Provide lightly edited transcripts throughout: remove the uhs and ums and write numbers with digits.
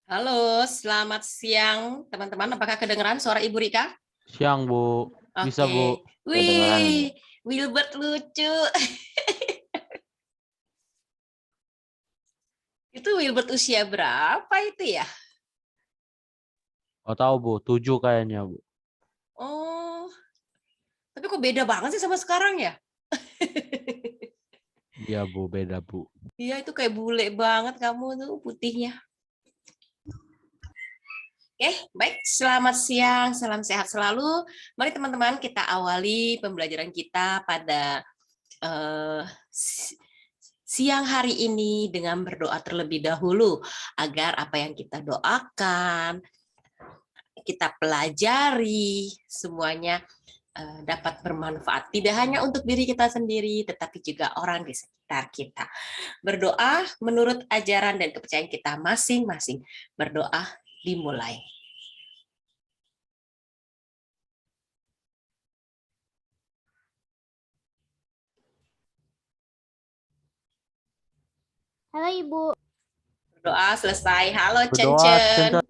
Halo, selamat siang teman-teman. Apakah kedengeran suara Ibu Rika? Siang, Bu. Bisa, Bu. Oke. Kedengeran, Bu. Wih, Wilbert lucu. Itu Wilbert usia berapa itu ya? Oh, tahu, Bu. 7 kayaknya, Bu. Oh, tapi kok beda banget sih sama sekarang ya? Iya, Bu. Beda, Bu. Iya, itu kayak bule banget kamu tuh putihnya. Oke, baik. Selamat siang, salam sehat selalu. Mari teman-teman kita awali pembelajaran kita pada eh, siang hari ini dengan berdoa terlebih dahulu agar apa yang kita doakan, kita pelajari semuanya dapat bermanfaat. Tidak hanya untuk diri kita sendiri, tetapi juga orang di sekitar kita. Berdoa menurut ajaran dan kepercayaan kita masing-masing. Berdoa dimulai. Halo Ibu. Doa selesai. Halo Berdoa, Cencen. Cen.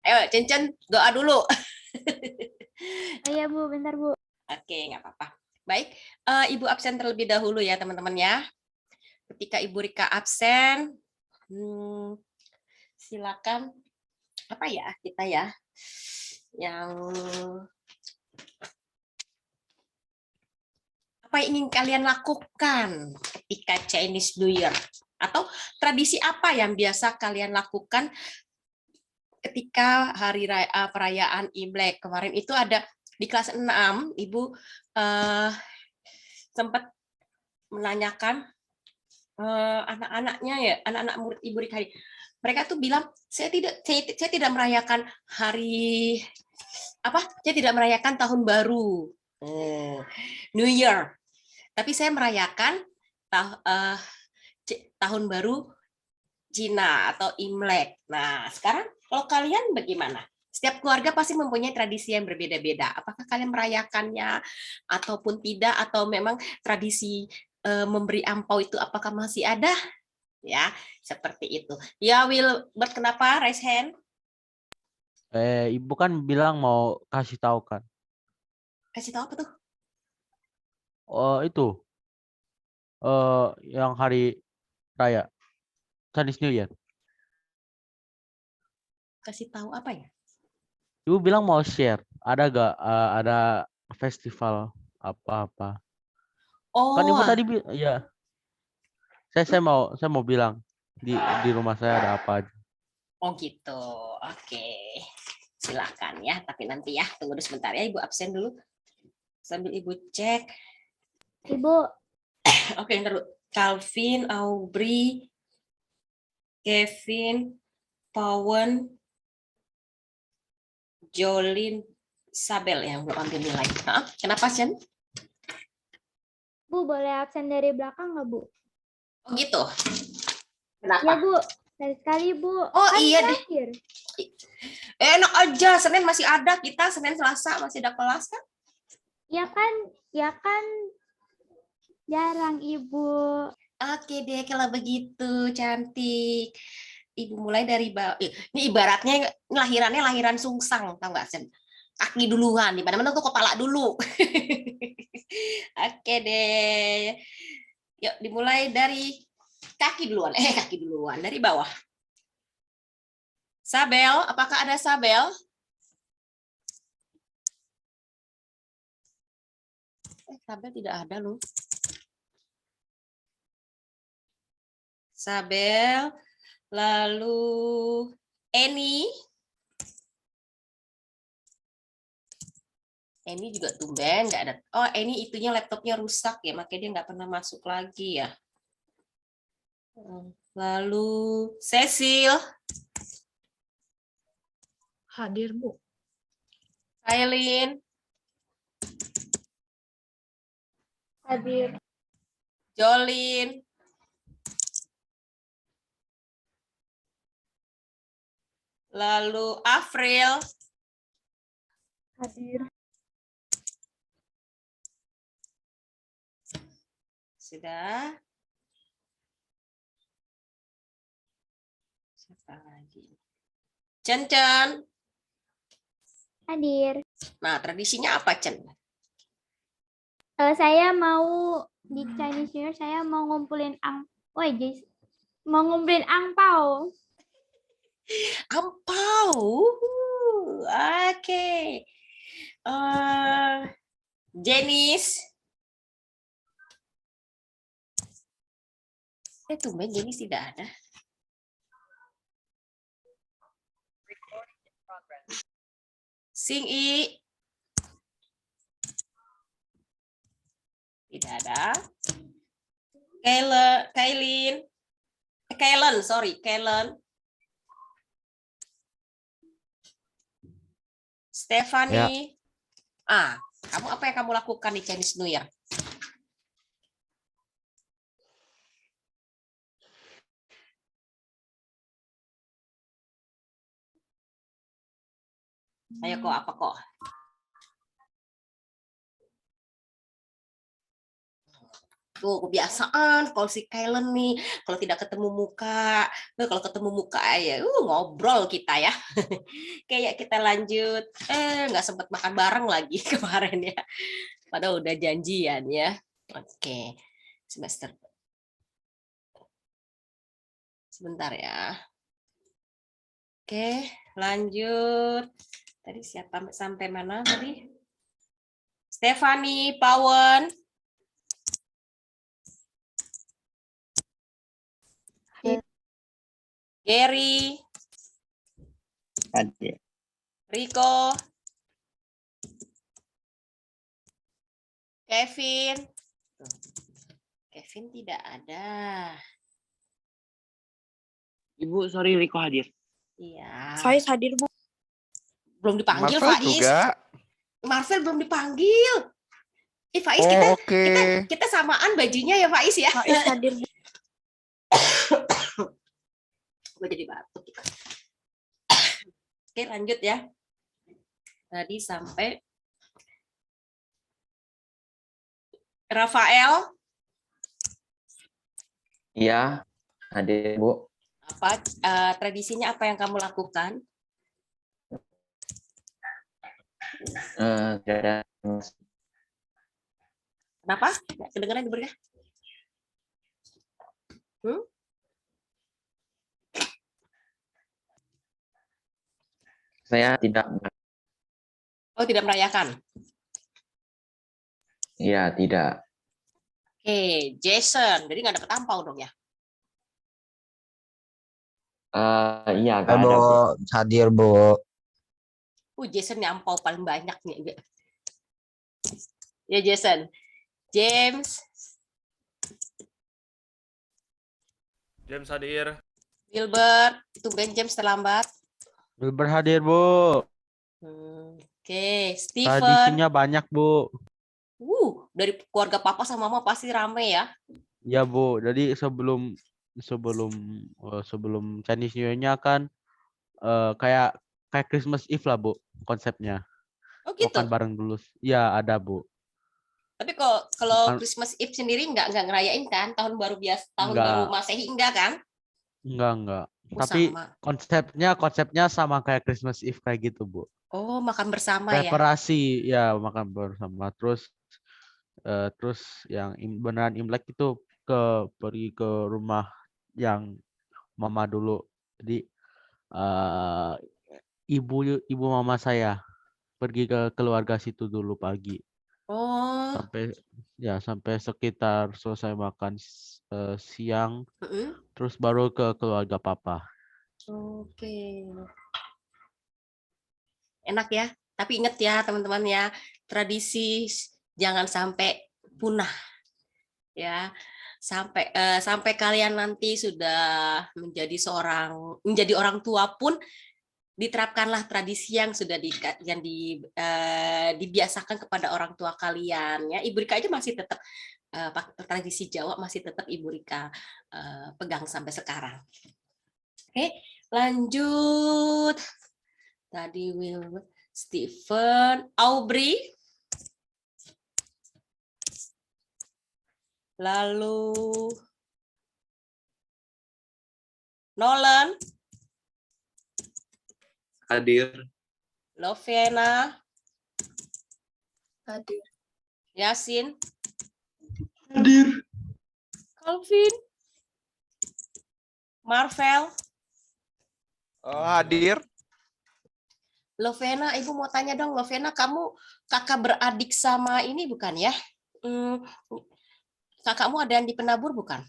Ayo Cencen doa dulu. Oh iya Bu, bentar Bu. Oke, nggak apa-apa. Baik, Ibu absen terlebih dahulu ya teman-teman ya. Ketika Ibu Rika absen, silakan apa ya kita ya yang apa yang ingin kalian lakukan ketika Chinese New Year, atau tradisi apa yang biasa kalian lakukan ketika hari raya, perayaan Imlek. Kemarin itu ada di kelas 6, Ibu sempat menanyakan anak-anaknya ya, anak-anak murid Ibu Rika. Mereka tuh bilang, saya tidak merayakan hari apa? Saya tidak merayakan tahun baru, New Year. Tapi saya merayakan tahun baru Cina atau Imlek. Nah, sekarang kalau kalian bagaimana? Setiap keluarga pasti mempunyai tradisi yang berbeda-beda. Apakah kalian merayakannya ataupun tidak, atau memang tradisi memberi ampau itu apakah masih ada? Ya, seperti itu. Ya, Wilbert, kenapa? Raise hand. Ibu kan bilang mau kasih tahu kan. Kasih tahu apa tuh? Oh, itu. Yang hari raya Chinese New Year. Kasih tahu apa ya? Ibu bilang mau share. Ada gak ada festival apa-apa? Kan Oh, Ibu tadi ya. Saya mau bilang di rumah saya ada apa aja. oh gitu. Oke. Silakan ya, tapi nanti ya, tunggu dulu sebentar ya, Ibu absen dulu. Sambil Ibu cek. Ibu. Oke, ntar dulu. Calvin, Aubrey, Kevin, Pawan, Jolin, Sabel yang belum ambil nilai. Kenapa, Chen? Bu, boleh absen dari belakang nggak Bu? Oh gitu. Ya Kenapa? Bu, sekali Bu. Oh Kan iya deh. terakhir. Enak aja, Senin masih ada kita, Senin Selasa masih ada kelas kan? Ya kan jarang Ibu. Oke deh kalau begitu, cantik. Ibu mulai dari bawah. Ini ibaratnya lahirannya lahiran sungsang, tau nggak, Sen? Kaki duluan, di mana-mana tuh kepala dulu. Oke deh. Yuk dimulai dari kaki duluan. Kaki duluan dari bawah. Sabel, apakah ada Sabel? Sabel tidak ada loh. Sabel, lalu Eni. Eni juga tumben nggak ada. Oh, Eni itunya laptopnya rusak ya, makanya dia nggak pernah masuk lagi ya. Lalu Cecil. Hadir, Bu. Kailin. Hadir. Jolin. Lalu Afril. Hadir. Sudah. Siapa lagi? Cen. Hadir. Nah, tradisinya apa, Cen? Saya mau di Chinese New Year, saya mau ngumpulin mau ngumpulin angpau. Ampau. Oke. Jenis. Tumben Jenis tidak ada. Sing-i. Tidak ada. Kellen. Stephanie. Kamu apa yang kamu lakukan di Chinese New Year? Ayo kok, apa kok? Tuh kebiasaan kalau si Kellen nih, kalau tidak ketemu muka, kalau ketemu muka ya ngobrol kita ya. Kayak kita lanjut, nggak sempat makan bareng lagi kemarin ya. Padahal udah janjian ya. Oke, semester. Sebentar ya. Oke, lanjut. Tadi siapa sampai mana tadi? Stephanie, Pawan. Gary. Hadir. Rico. Kevin. Kevin tidak ada. Ibu, sorry Riko hadir. Iya. Faiz hadir, Bu. Belum dipanggil, Marvel Faiz. juga. Marvel belum dipanggil. Faiz, Oh, kita samaan bajunya ya, Faiz ya. Faiz hadir, Bu. Gue jadi batuk. Oke, lanjut ya. Tadi sampai Rafael. Iya, hadir Bu. Apa tradisinya apa yang kamu lakukan? Tidak ada. Kenapa? Nggak kedengeran Ibu? Saya tidak. Oh, tidak merayakan. Iya, tidak. Oke, Jason. Jadi nggak dapet ampau dong ya? Iya, nggak ada, Bu. Bu, hadir Bu. Jason yang ampau paling banyak nih. Ya, Jason. James. James hadir. Gilbert. Tumben James terlambat. Wilbur hadir, Bu. Oke, Stephen. Tradisinya banyak, Bu. Dari keluarga papa sama mama pasti rame ya. Ya, Bu. Jadi sebelum Chinese New Year-nya kan kayak Christmas Eve lah, Bu, konsepnya. Oh gitu. Makan bareng dulu. Ya, ada, Bu. Tapi kalau Christmas Eve sendiri nggak ngerayain kan? Tahun baru baru Masehi enggak kan? Enggak. Oh, Tapi sama. konsepnya sama kayak Christmas Eve kayak gitu, Bu. Oh, makan bersama ya. Preparasi ya, makan bersama. Terus yang beneran Imlek itu pergi ke rumah yang mama dulu. Jadi ibu mama saya pergi ke keluarga situ dulu pagi. Oh. Sampai sekitar selesai makan siang. Mm-mm. Terus baru ke keluarga papa. Oke. Enak ya. Tapi ingat ya teman-teman ya, tradisi jangan sampai punah. Ya. Sampai kalian nanti sudah menjadi orang tua pun diterapkanlah tradisi yang sudah dibiasakan kepada orang tua kalian ya. Ibu Rika aja masih tetap tradisi Jawa masih tetap Ibu Rika pegang sampai sekarang. Oke, lanjut. Tadi Stephen, Aubrey, lalu Nolan, Hadir. Lovena, Hadir. Yasin, Hadir. Calvin, Marvel, Hadir. Lovena. Ibu mau tanya dong, Lovena, kamu kakak beradik sama ini bukan ya? Kakakmu ada yang di penabur bukan?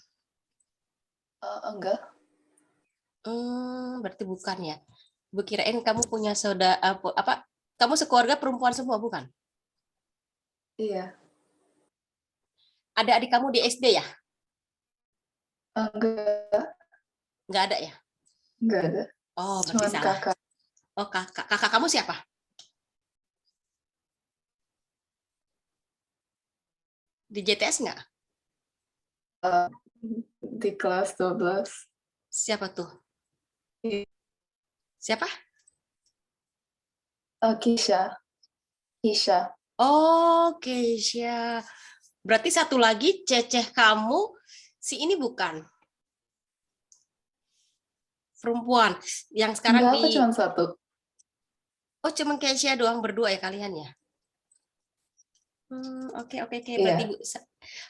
Enggak. Berarti bukan ya. Ibu kirain kamu punya saudara apa? Kamu sekeluarga perempuan semua bukan? Iya. Ada adik kamu di SD ya? Enggak. Nggak ada ya? Enggak ada. Oh, berarti Cuman salah. kakak. Oh, kakak kamu siapa? Di JTS nggak? Di kelas 12. Siapa tuh? Iya. Siapa? Kisha. Kisha. Oh, Keisha. Berarti satu lagi ceceh kamu, si ini bukan? Perempuan yang sekarang Enggak, aku di... cuma satu. Oh, cuma Keisha doang berdua ya kalian ya? Oke. Iya. Berarti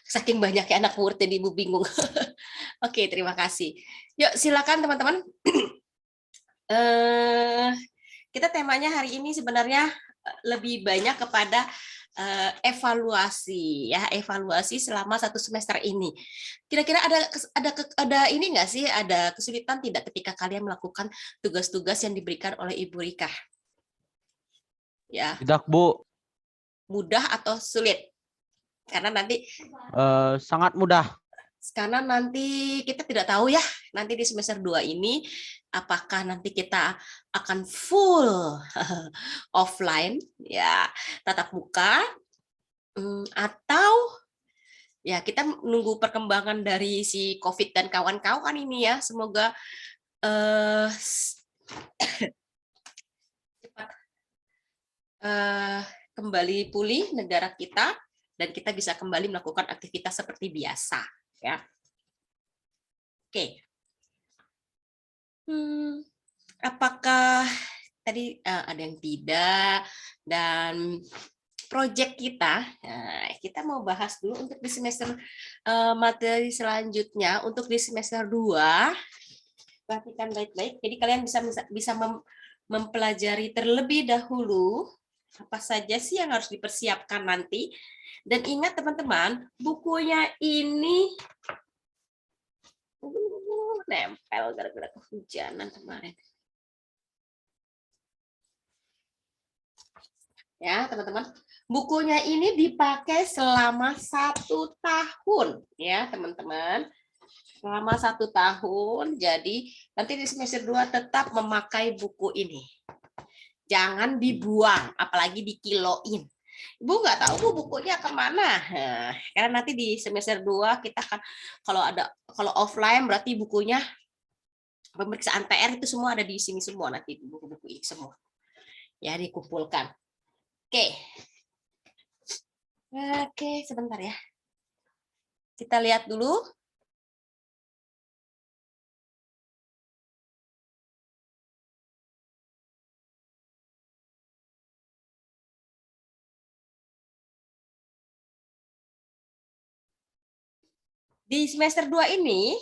saking banyaknya anak murid jadi Ibu bingung. Oke, terima kasih. Yuk, silakan teman-teman. Kita temanya hari ini sebenarnya lebih banyak kepada evaluasi ya, evaluasi selama 1 semester ini. Kira-kira ada ini nggak sih, ada kesulitan tidak ketika kalian melakukan tugas-tugas yang diberikan oleh Ibu Rika? Ya, Tidak, Bu. mudah atau sulit? Karena nanti Sangat mudah. karena nanti kita tidak tahu ya, nanti di semester 2 ini apakah nanti kita akan full offline ya, tatap muka, atau ya kita menunggu perkembangan dari si COVID dan kawan-kawan ini ya, semoga cepat kembali pulih negara kita dan kita bisa kembali melakukan aktivitas seperti biasa ya. Oke. Apakah tadi ada yang tidak, dan proyek kita, kita mau bahas dulu untuk di semester materi selanjutnya untuk di semester 2. Perhatikan baik-baik. Jadi kalian bisa mempelajari terlebih dahulu apa saja sih yang harus dipersiapkan nanti. Dan ingat teman-teman, bukunya ini nempel gara-gara kehujanan kemarin. Ya, teman-teman. Bukunya ini dipakai selama 1 tahun, ya, teman-teman. Selama 1 tahun, jadi nanti di semester 2 tetap memakai buku ini. Jangan dibuang, apalagi dikiloin. Ibu nggak tahu Bu bukunya kemana. Nah, karena nanti di semester 2 kita akan kalau offline berarti bukunya pemeriksaan PR itu semua ada di sini semua, nanti buku-buku ini semua. Ya, dikumpulkan. Oke, sebentar ya. Kita lihat dulu. Di semester 2 ini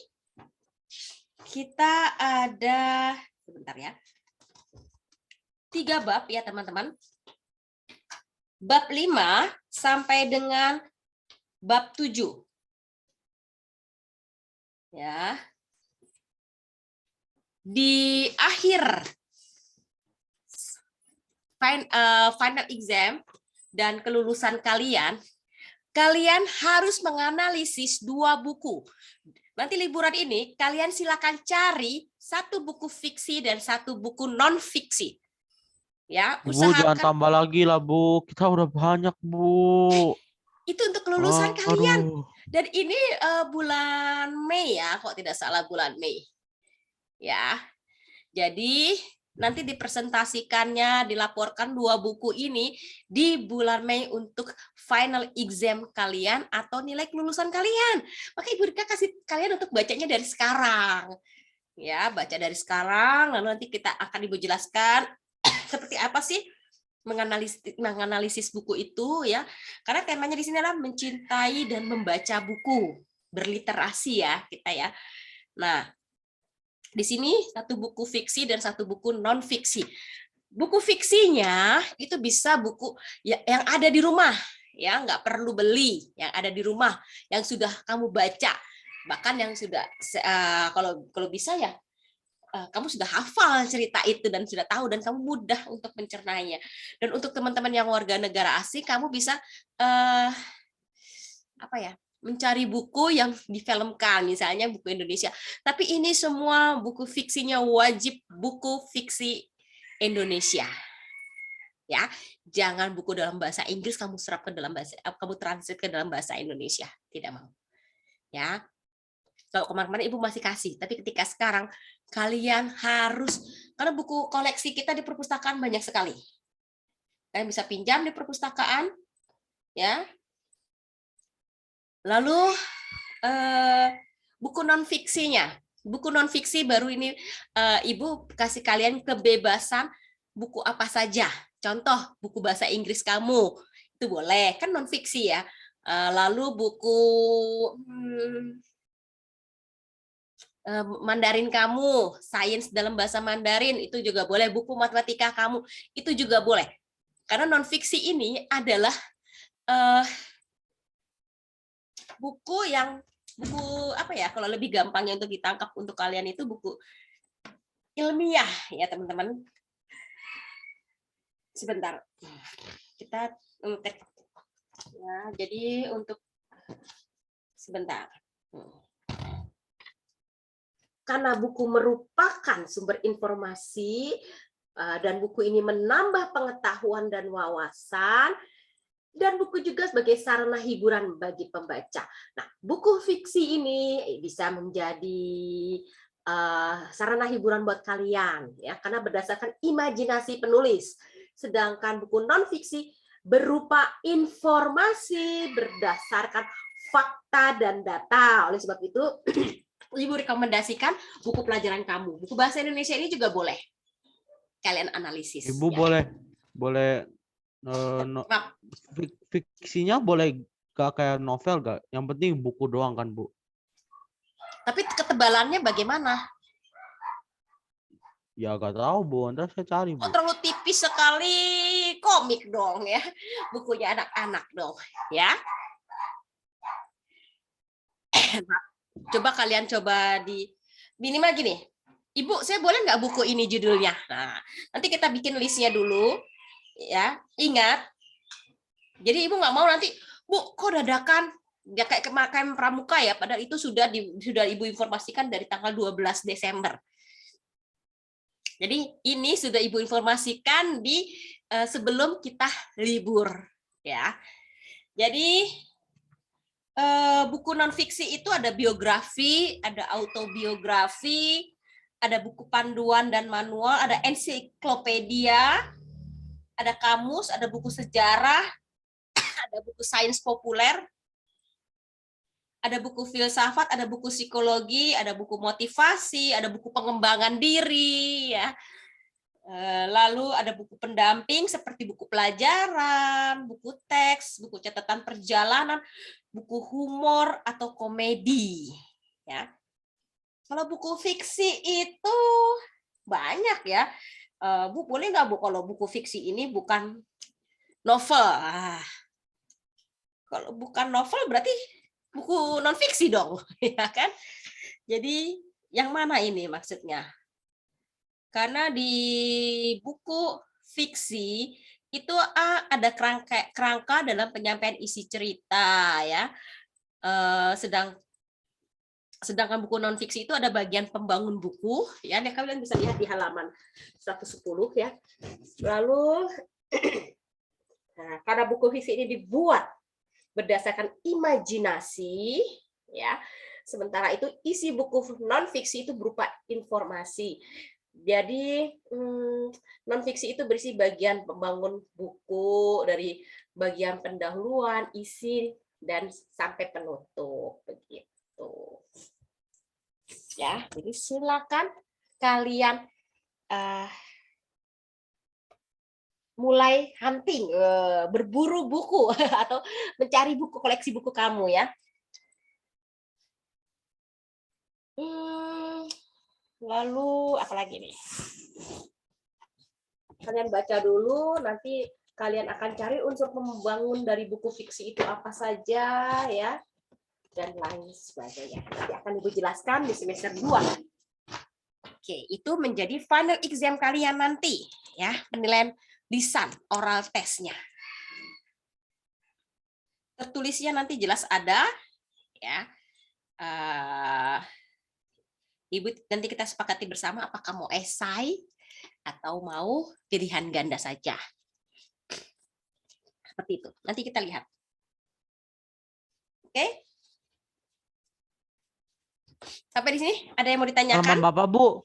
kita ada, sebentar ya, 3 bab ya teman-teman. Bab 5 sampai dengan bab 7. Ya. Di akhir final exam dan kelulusan kalian harus menganalisis 2 buku. Nanti liburan ini kalian silakan cari 1 buku fiksi dan 1 buku non fiksi. Ya, Bu, usahakan. jangan tambah lagi lah, Bu. Kita udah banyak, Bu. Itu untuk kelulusan kalian. Aduh. Dan ini bulan Mei ya, kok tidak salah bulan Mei. Ya. Jadi nanti dipresentasikannya, dilaporkan 2 buku ini di bulan Mei untuk final exam kalian atau nilai kelulusan kalian. Maka Ibu Rika kasih kalian untuk bacanya dari sekarang. Ya, baca dari sekarang, lalu nanti kita akan Ibu jelaskan seperti apa sih menganalisis buku itu ya? Karena temanya di sini adalah mencintai dan membaca buku, berliterasi ya kita ya. Nah, di sini satu buku fiksi dan satu buku non fiksi. Buku fiksinya itu bisa buku yang ada di rumah, ya nggak perlu beli, yang ada di rumah, yang sudah kamu baca, bahkan yang sudah kalau bisa ya kamu sudah hafal cerita itu dan sudah tahu dan kamu mudah untuk mencernanya. Dan untuk teman-teman yang warga negara asing, kamu bisa mencari buku yang difilmkan, misalnya buku Indonesia. Tapi ini semua buku fiksinya wajib buku fiksi Indonesia. Ya, jangan buku dalam bahasa Inggris kamu serap ke dalam bahasa, kamu translate ke dalam bahasa Indonesia, tidak mau. Ya. Kalau kemarin-kemarin Ibu masih kasih, tapi ketika sekarang kalian harus, karena buku koleksi kita di perpustakaan banyak sekali. Kalian bisa pinjam di perpustakaan, ya. Lalu buku non fiksinya, buku non fiksi baru ini Ibu kasih kalian kebebasan buku apa saja. Contoh buku bahasa Inggris kamu itu boleh, kan non fiksi ya. Lalu buku Mandarin kamu, sains dalam bahasa Mandarin itu juga boleh, buku matematika kamu itu juga boleh. Karena non fiksi ini adalah buku apa ya, kalau lebih gampangnya untuk ditangkap untuk kalian itu buku ilmiah ya teman-teman. Sebentar, kita ya, jadi untuk sebentar. Karena buku merupakan sumber informasi dan buku ini menambah pengetahuan dan wawasan, dan buku juga sebagai sarana hiburan bagi pembaca. Nah, buku fiksi ini bisa menjadi sarana hiburan buat kalian ya, karena berdasarkan imajinasi penulis. Sedangkan buku non fiksi berupa informasi berdasarkan fakta dan data. Oleh sebab itu Ibu rekomendasikan buku pelajaran kamu. Buku bahasa Indonesia ini juga boleh kalian analisis. Ibu ya. boleh fiksinya boleh gak kayak novel gak? Yang penting buku doang kan, Bu? Tapi ketebalannya bagaimana? Ya gak tahu, Bu. Ntar saya cari, Bu. Oh, terlalu tipis sekali, komik dong ya. Bukunya anak-anak dong, ya. Coba kalian di minimal gini. Ibu, saya boleh nggak buku ini judulnya? Nah, nanti kita bikin listnya dulu, ya. Ingat. Jadi ibu nggak mau nanti, Bu, kok dadakan? Ya kayak kemakan pramuka ya, padahal itu sudah ibu informasikan dari tanggal 12 Desember. Jadi ini sudah ibu informasikan di sebelum kita libur, ya. Jadi buku non fiksi itu ada biografi, ada autobiografi, ada buku panduan dan manual, ada ensiklopedia, ada kamus, ada buku sejarah, ada buku sains populer, ada buku filsafat, ada buku psikologi, ada buku motivasi, ada buku pengembangan diri, ya. Lalu ada buku pendamping seperti buku pelajaran, buku teks, buku catatan perjalanan, buku humor atau komedi, ya. Kalau buku fiksi itu banyak ya. Bu, boleh nggak Bu kalau buku fiksi ini bukan novel? Kalau bukan novel berarti buku non fiksi dong, ya kan? Jadi yang mana ini maksudnya? Karena di buku fiksi itu ada kerangka dalam penyampaian isi cerita ya. Sedangkan buku non fiksi itu ada bagian pembangun buku ya. Kalian bisa lihat di halaman 110 ya. Lalu karena buku fiksi ini dibuat berdasarkan imajinasi ya. Sementara itu isi buku non fiksi itu berupa informasi. Jadi non fiksi itu berisi bagian pembangun buku dari bagian pendahuluan, isi dan sampai penutup begitu. Ya, jadi silakan kalian mulai hunting, berburu buku atau mencari buku, koleksi buku kamu ya. Lalu apa lagi nih? Kalian baca dulu, nanti kalian akan cari unsur membangun dari buku fiksi itu apa saja ya, dan lain sebagainya. Nanti akan Ibu jelaskan di semester 2. Oke, itu menjadi final exam kalian nanti ya, penilaian lisan oral tesnya. Tertulisnya nanti jelas ada ya. Ibu nanti kita sepakati bersama apakah mau esai atau mau pilihan ganda saja. Seperti itu. Nanti kita lihat. Oke? Sampai di sini ada yang mau ditanyakan? Halaman Bapak, Bu,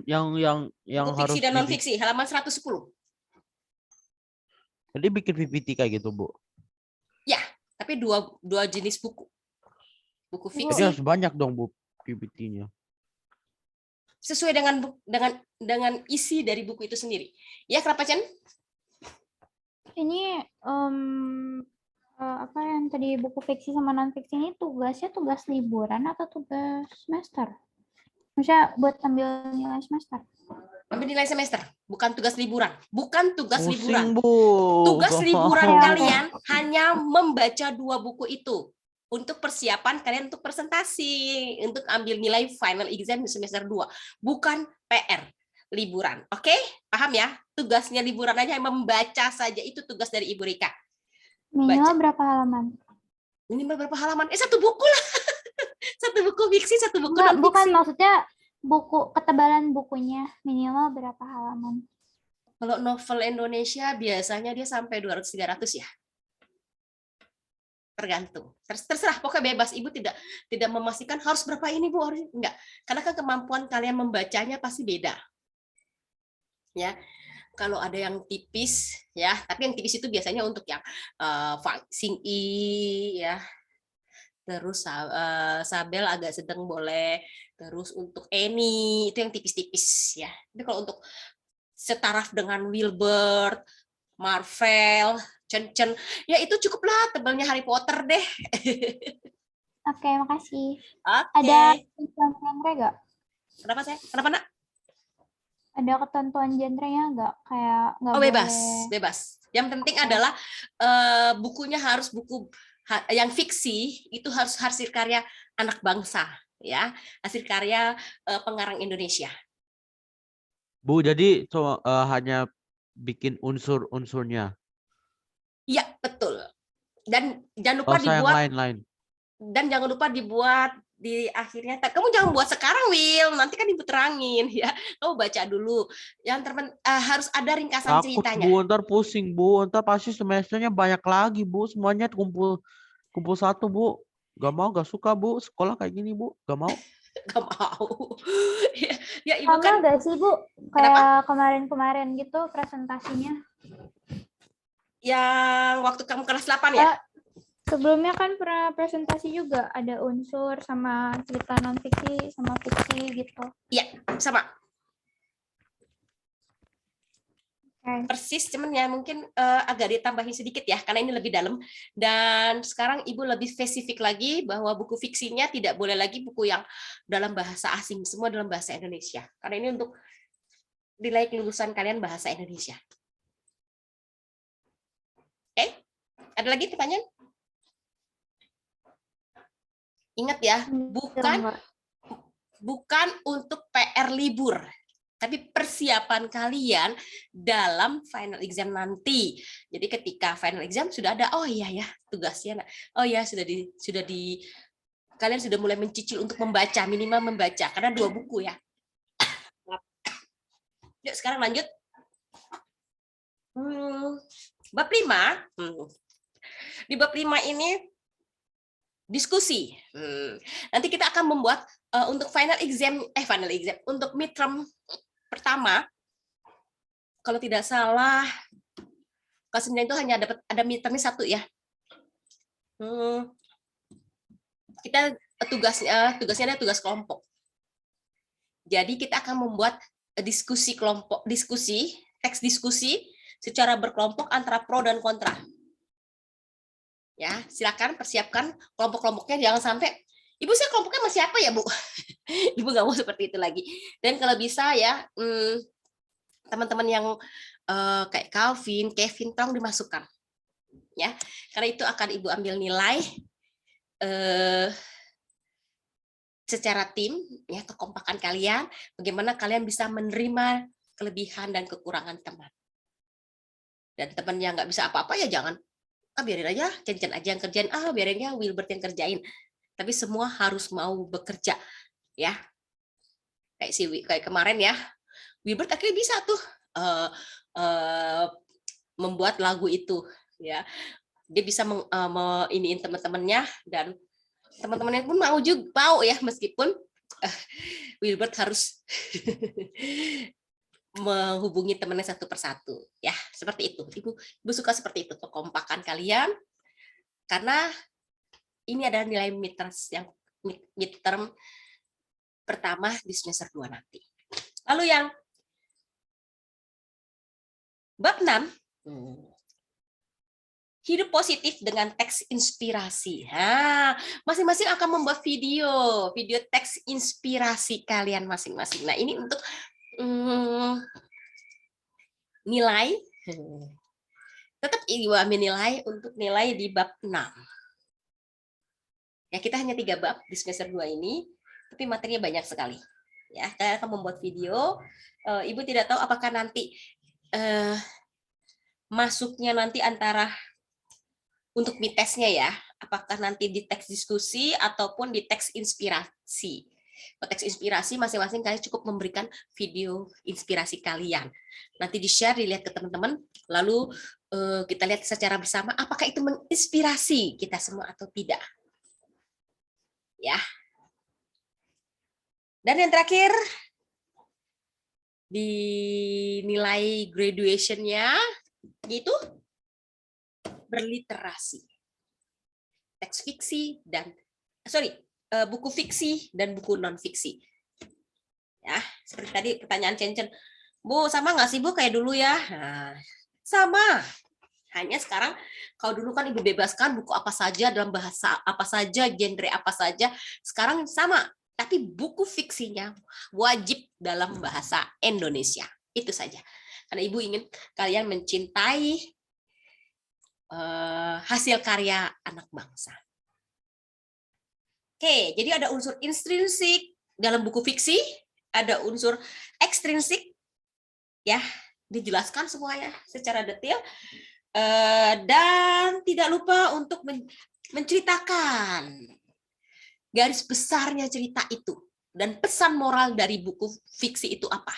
yang Buku harus fiksi dan non fiksi halaman 110. Jadi bikin PPT kayak gitu, Bu. Ya, tapi dua jenis buku. Buku Jadi fiksi harus banyak dong, Bu, PPT-nya. sesuai dengan isi dari buku itu sendiri. Ya, kenapa, Chen? Ini apa yang tadi buku fiksi sama non fiksi ini tugasnya tugas liburan atau tugas semester? Maksudnya buat ambil nilai semester? Ambil nilai semester, bukan tugas liburan. Bukan tugas liburan. Pusing, Bu. Tugas Gak liburan mau. kalian hanya membaca 2 buku itu untuk persiapan kalian untuk presentasi, untuk ambil nilai final exam di semester 2, bukan PR liburan. Oke? Paham ya? Tugasnya liburan aja membaca saja, itu tugas dari Ibu Rika. Minimal Baca. berapa halaman? Minimal berapa halaman? 1 buku lah. 1 buku fiksi, 1 buku Enggak, non bukan, fiksi. maksudnya buku ketebalan bukunya minimal berapa halaman? Kalau novel Indonesia biasanya dia sampai 200-300 ya. Tergantung. Terserah, pokoknya bebas. Ibu tidak memastikan harus berapa ini, Bu, harus enggak. Karena kan kemampuan kalian membacanya pasti beda. Ya. Kalau ada yang tipis ya, tapi yang tipis itu biasanya untuk yang Sing I ya. Terus Sabel agak sedang boleh. Terus untuk Eni itu yang tipis-tipis ya. Tapi kalau untuk setaraf dengan Wilbert, Marvel, Chen, ya itu cukuplah tebalnya Harry Potter deh. Oke, makasih. Oke. Ada ketentuan genre nggak? Kenapa saya? Kenapa, Nak? Ada ketentuan genrenya nggak? Kayak nggak Oh, boleh. bebas. Yang penting adalah bukunya harus buku yang fiksi, itu harus hasil karya anak bangsa, ya, hasil karya pengarang Indonesia. Bu, jadi hanya bikin unsur-unsurnya. Iya, betul. Dan jangan lupa Gak usah yang dibuat. lain-lain. Dan jangan lupa dibuat di akhirnya. Kamu jangan buat sekarang, Will. Nanti kan Ibu terangin ya. Kamu baca dulu. Yang harus ada ringkasan Takut, ceritanya. Bu, ntar pusing, Bu. Ntar pasti semesternya banyak lagi, Bu. Semuanya kumpul satu, Bu. Gak mau, gak suka, Bu. Sekolah kayak gini, Bu. Gak mau. Gak mau. Ya, Ibu Sama kan. nggak sih, Bu? Kayak kemarin-kemarin gitu presentasinya. Yang waktu kamu kelas 8 ya? Sebelumnya kan pernah presentasi juga. Ada unsur sama cerita non-fiksi sama fiksi gitu. Iya, sama. Okay. Persis, cuman ya mungkin agak ditambahin sedikit ya, karena ini lebih dalam. Dan sekarang Ibu lebih spesifik lagi bahwa buku fiksinya tidak boleh lagi buku yang dalam bahasa asing, semua dalam bahasa Indonesia. Karena ini untuk nilai kelulusan kalian bahasa Indonesia. Oke, ada lagi pertanyaan? Ingat ya, bukan untuk PR libur. Tapi persiapan kalian dalam final exam nanti. Jadi ketika final exam sudah ada, oh iya ya tugasnya, oh ya kalian sudah mulai mencicil untuk membaca, minimal membaca karena 2 buku ya. Yuk sekarang lanjut. Bab 5. Di bab 5 ini diskusi. Nanti kita akan membuat untuk final exam untuk midterm pertama, kalau tidak salah kelas 9 itu hanya ada midtermnya 1 ya. Kita tugasnya ada tugas kelompok. Jadi kita akan membuat diskusi kelompok, teks diskusi secara berkelompok antara pro dan kontra. Ya, silakan persiapkan kelompok-kelompoknya, jangan sampai Ibu saya kelompoknya masih apa ya, Bu? Ibu nggak mau seperti itu lagi. Dan kalau bisa ya, teman-teman yang kayak Calvin, Kevin, tolong dimasukkan. Ya, karena itu akan Ibu ambil nilai secara tim, ya, kekompakan kalian, bagaimana kalian bisa menerima kelebihan dan kekurangan teman. Dan teman yang nggak bisa apa-apa ya jangan, biarin aja, Cen aja yang kerjain, biarin ya Wilbert yang kerjain. Tapi semua harus mau bekerja, ya. Kayak kemarin ya, Wilbert akhirnya bisa tuh membuat lagu itu, ya. Dia bisa iniin teman-temannya, dan teman-temannya pun mau ya, meskipun Wilbert harus menghubungi temannya satu persatu, ya, seperti itu. Ibu suka seperti itu, kekompakan kalian, karena ini adalah nilai midterm pertama di semester 2 nanti. Lalu yang bab 6, hidup positif dengan teks inspirasi. Masing-masing akan membuat video teks inspirasi kalian masing-masing. Nah, ini untuk nilai, tetap Ibu ambil nilai untuk nilai di bab 6. Ya, kita hanya 3 bab di semester 2 ini, tapi materinya banyak sekali. Ya, kalian akan membuat video. Ibu tidak tahu apakah nanti masuknya nanti antara untuk mitesnya ya, apakah nanti di teks diskusi ataupun di teks inspirasi. Teks inspirasi masing-masing kalian cukup memberikan video inspirasi kalian. Nanti di-share, dilihat ke teman-teman, lalu kita lihat secara bersama apakah itu menginspirasi kita semua atau tidak. Ya. Dan yang terakhir, di nilai graduation-nya itu berliterasi. Teks fiksi dan buku fiksi dan buku non fiksi. Ya, seperti tadi pertanyaan Cen, Bu, sama nggak sih Bu kayak dulu ya? Nah, sama. Hanya sekarang, kalau dulu kan Ibu bebaskan buku apa saja dalam bahasa apa saja, genre apa saja. Sekarang sama, tapi buku fiksinya wajib dalam bahasa Indonesia. Itu saja. Karena Ibu ingin kalian mencintai hasil karya anak bangsa. Oke, jadi ada unsur intrinsik dalam buku fiksi, ada unsur ekstrinsik, ya, dijelaskan semuanya secara detail. Dan tidak lupa untuk menceritakan garis besarnya cerita itu dan pesan moral dari buku fiksi itu apa.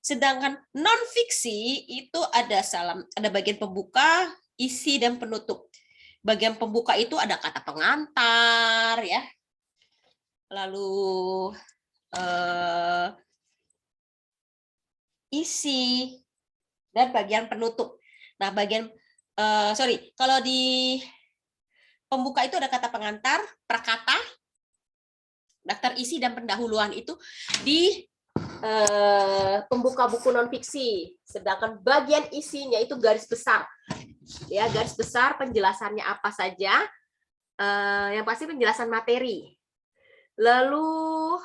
Sedangkan non fiksi itu ada bagian pembuka, isi dan penutup. Bagian pembuka itu ada kata pengantar, ya. Lalu isi dan bagian penutup. Nah, kalau di pembuka itu ada kata pengantar, prakata, daftar isi dan pendahuluan itu di pembuka buku non fiksi. Sedangkan bagian isinya itu garis besar. Ya, garis besar penjelasannya apa saja. Yang pasti penjelasan materi. Lalu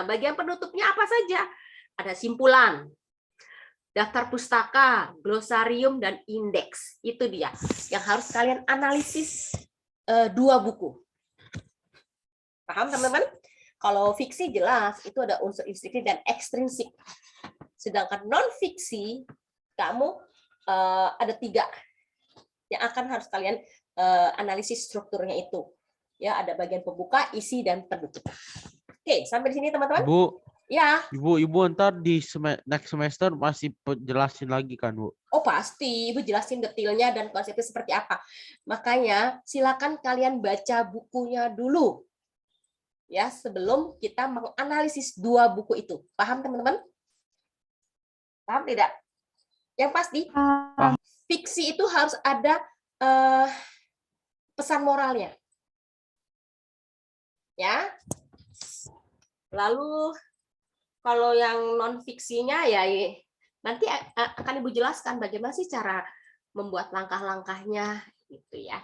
bagian penutupnya apa saja? Ada simpulan, daftar pustaka, glosarium, dan indeks. Itu dia yang harus kalian analisis 2 buku. Paham teman-teman? Kalau fiksi jelas itu ada unsur intrinsik dan ekstrinsik. Sedangkan non fiksi kamu ada 3 yang akan harus kalian analisis strukturnya itu. Ya, ada bagian pembuka, isi, dan penutup. Oke, sampai di sini teman-teman. Bu, Ya. Ibu ntar di next semester masih jelasin lagi kan, Bu? Oh pasti, Ibu jelasin detailnya dan konsepnya seperti apa. Makanya silakan kalian baca bukunya dulu. Ya, sebelum kita menganalisis 2 buku itu. Paham teman-teman? Paham tidak? Yang pasti, fiksi itu harus ada pesan moralnya. Ya. Lalu kalau yang non fiksinya ya Nanti akan Ibu jelaskan bagaimana sih cara membuat langkah-langkahnya gitu ya.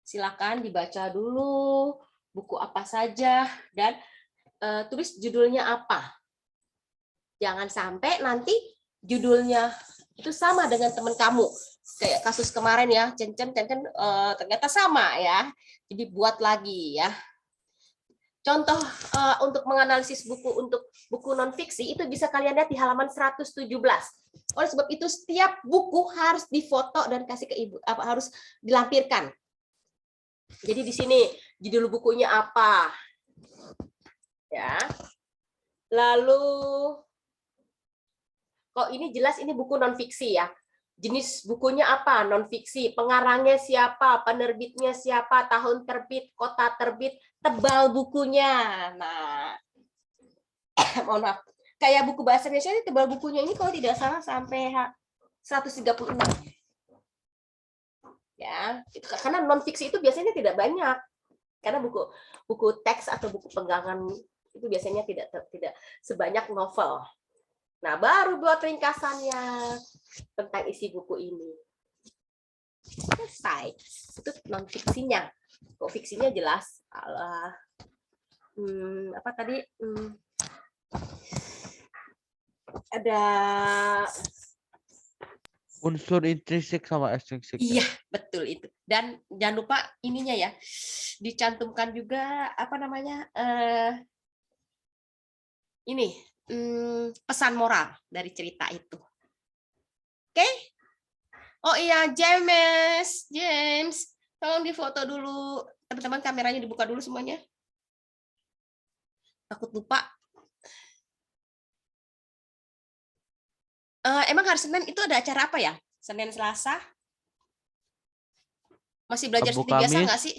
Silakan dibaca dulu buku apa saja dan tulis judulnya apa. Jangan sampai nanti judulnya itu sama dengan teman kamu. Kayak kasus kemarin ya, Cencen ternyata sama ya. Jadi buat lagi ya. Contoh untuk menganalisis buku untuk buku non-fiksi itu bisa kalian lihat di halaman 117. Oleh sebab itu setiap buku harus difoto dan kasih ke Ibu, harus dilampirkan. Jadi di sini judul bukunya apa? Ya. Lalu kok ini jelas ini buku non-fiksi ya. Jenis bukunya apa? Non-fiksi. Pengarangnya siapa? Penerbitnya siapa? Tahun terbit, kota terbit, tebal bukunya. Nah, mohon maaf. Kayak buku bahasa Indonesia ini tebal bukunya ini kalau tidak salah sampai 136. Ya, itu karena non-fiksi itu biasanya tidak banyak. Karena buku teks atau buku pegangan itu biasanya tidak sebanyak novel. Nah, baru buat ringkasannya tentang isi buku ini. Selesai. Itu non-fiksinya. Kok fiksinya jelas. Apa tadi? Ada Unsur intrinsik sama ekstrinsik. iya, betul itu. Dan jangan lupa ininya ya. Dicantumkan juga apa namanya? Ini pesan moral dari cerita itu. Oke? Oh iya, James, tolong difoto dulu. Teman-teman kameranya dibuka dulu semuanya. Takut lupa. Emang hari Senin itu ada acara apa ya? Senin, Selasa? Masih belajar Rabu, seperti biasa Kamis. nggak sih?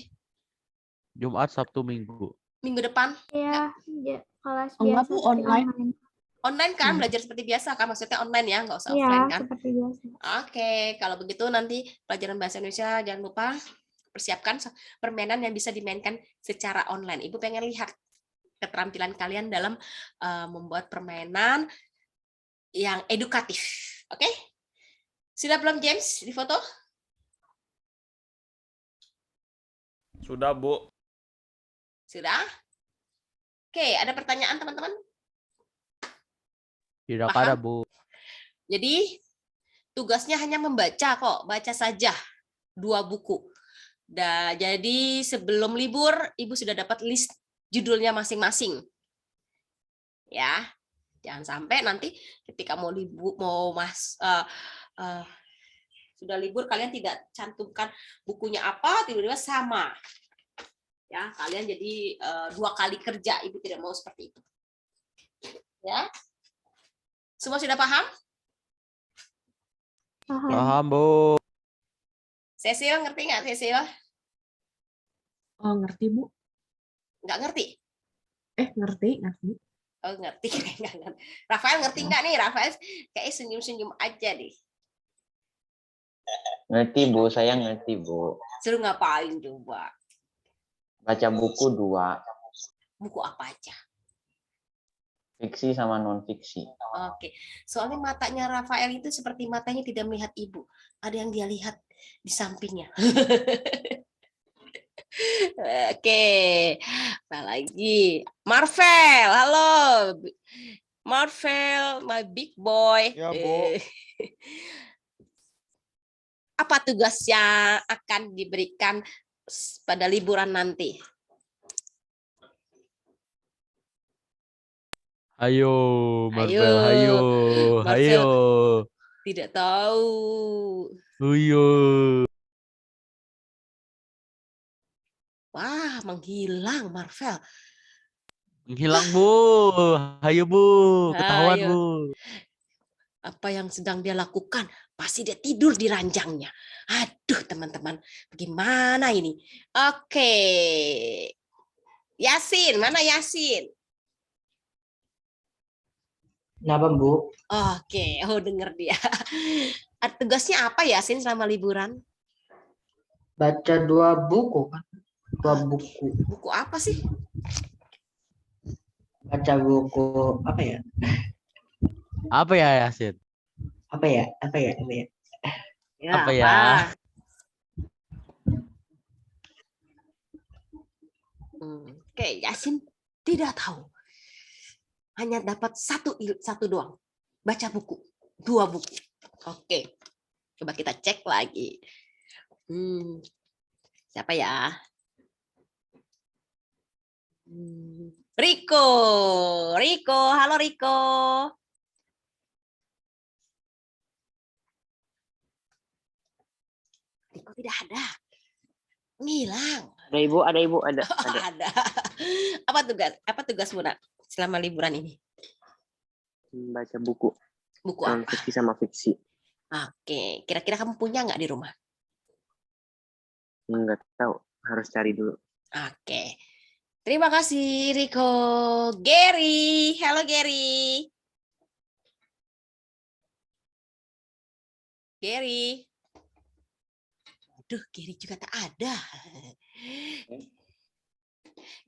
Jumat, Sabtu, Minggu. Minggu depan? Iya, kelas Enggak, biasa Bu, sih online. Online kan? Belajar seperti biasa kan? Maksudnya online ya, nggak usah Iya, offline kan? seperti biasa. Oke, kalau begitu nanti pelajaran bahasa Indonesia jangan lupa persiapkan permainan yang bisa dimainkan secara online. Ibu pengen lihat keterampilan kalian dalam membuat permainan yang edukatif. Oke? Sudah belum, James? Difoto? Sudah, Bu. Sudah? Oke, ada pertanyaan teman-teman? Tidak Paham? ada, Bu. Jadi tugasnya hanya membaca kok, baca saja 2 buku. Jadi sebelum libur Ibu sudah dapat list judulnya masing-masing. Ya, jangan sampai nanti ketika mau sudah libur kalian tidak cantumkan bukunya apa, tiba-tiba sama. Ya, kalian jadi 2 kali kerja. Ibu tidak mau seperti itu. Ya. Semua sudah paham? Paham. Paham, Bu. Cecil, ngerti nggak, Cecil? Oh, ngerti, Bu. Nggak ngerti? Ngerti. Oh, ngerti. Rafael ngerti nggak nih? Rafael kayak senyum-senyum aja deh. Ngerti, Bu. Saya ngerti, Bu. Suruh ngapain coba? Baca buku 2. Buku apa aja? Fiksi sama non-fiksi. Oke. Soalnya matanya Rafael itu seperti matanya tidak melihat Ibu. Ada yang dia lihat di sampingnya. Oke. Apa lagi? Marvel, halo. Marvel, my big boy. Ya, Bu. Apa tugas yang akan diberikan pada liburan nanti? Ayo, Marvel, Ayo, hayo, Marvel. hayo. Tidak tahu. Huyo. Wah, menghilang Marvel. Menghilang, Bu. Hayo, Bu. Ketahuan, Ayo. Bu. Apa yang sedang dia lakukan? Pasti dia tidur di ranjangnya. Aduh, teman-teman. Bagaimana ini? Oke. Yasin, mana Yasin? Kenapa, Bu? Oke, oh denger dia. Tugasnya apa Yasin selama liburan? Baca 2 buku, kan? 2 buku. Buku apa sih? Baca buku, apa ya? Apa ya, Yasin? Apa ya? Apa ya? Apa ya? Ya, Apa ya? Oke, Yasin tidak tahu. Hanya dapat satu doang. Baca buku, 2 buku. Oke, coba kita cek lagi. Siapa ya? Riko, halo Riko. Riko tidak ada, ngilang. Ada ibu, ada. Ada. Apa tugasmu nak selama liburan ini? Baca buku, Buku apa? non-fiksi sama fiksi. Oke, kira-kira kamu punya nggak di rumah? Nggak tahu, harus cari dulu. Oke, terima kasih Riko. Gary, halo Gary. Gary. Aduh, Gary juga tak ada.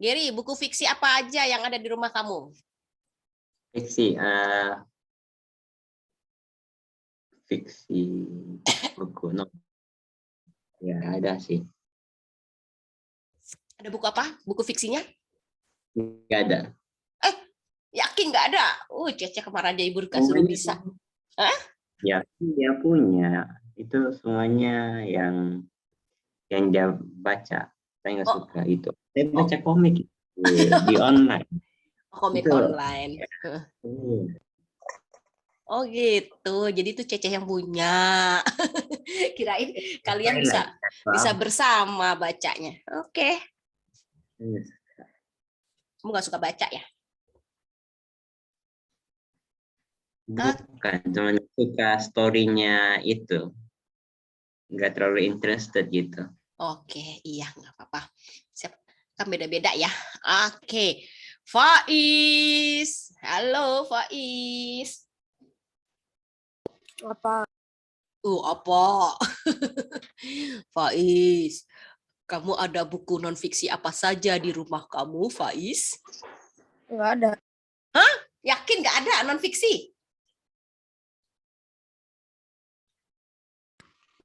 Gary, buku fiksi apa aja yang ada di rumah kamu? Fiksi, fiksi buku no. Ya ada sih. Ada buku apa? Buku fiksinya? Nggak ada. Yakin nggak ada? Cece kemarin aja ibu Rika suruh bisa. Ya, dia punya. Itu semuanya yang dia baca. Saya nggak suka itu. Saya baca komik di online. Komik Itu. online. Oh gitu. Jadi itu Cece yang punya. Kirain kalian bisa bersama bacanya. Oke. Kamu nggak suka baca ya? Bukan, cuma suka story-nya itu. Nggak terlalu interested gitu. Oke, iya nggak apa-apa. Siap, kan beda-beda ya. Oke, Faiz. Halo Faiz. Apa? Apa? Faiz, kamu ada buku non-fiksi apa saja di rumah kamu, Faiz? Nggak ada. Yakin nggak ada non-fiksi?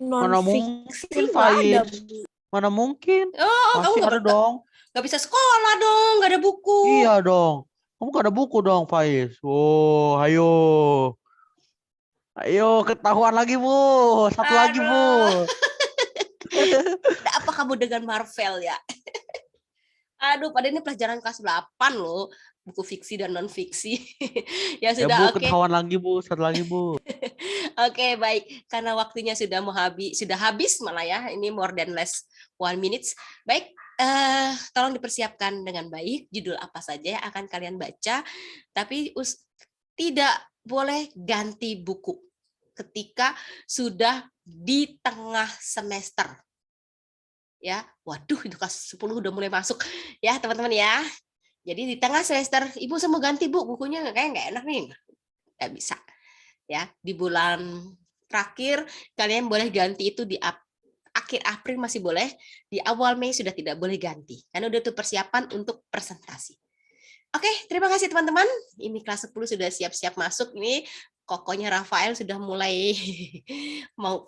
Mana Non-fiksi mungkin, nggak ada. Faiz? Mana mungkin? Oh, kamu Pasti ada dong. nggak bisa sekolah dong, nggak ada buku. Iya dong. Kamu gak ada buku dong, Faiz. Oh, ayo. Ayo, ketahuan lagi, Bu. Satu lagi, Bu. Ada apa kamu dengan Marvel ya? Aduh, pada ini pelajaran kelas 8 loh. Buku fiksi dan non-fiksi. Ya Ya, sudah, Bu, oke. ketahuan lagi, Bu. Satu lagi, Bu. Oke, baik. Karena waktunya sudah habis malah ya. Ini more than less 1 minutes. Baik, tolong dipersiapkan dengan baik. Judul apa saja yang akan kalian baca. Tapi tidak boleh ganti buku ketika sudah di tengah semester. Ya, waduh, itu kelas 10 udah mulai masuk ya, teman-teman ya. Jadi di tengah semester, Ibu saya mau ganti Bu, bukunya kayaknya nggak enak nih. Nggak bisa. Ya, di bulan terakhir kalian boleh ganti itu di akhir April masih boleh, di awal Mei sudah tidak boleh ganti. Karena udah tuh persiapan untuk presentasi. Oke, terima kasih teman-teman. Ini kelas 10 sudah siap-siap masuk. Ini kokonya Rafael sudah mulai mau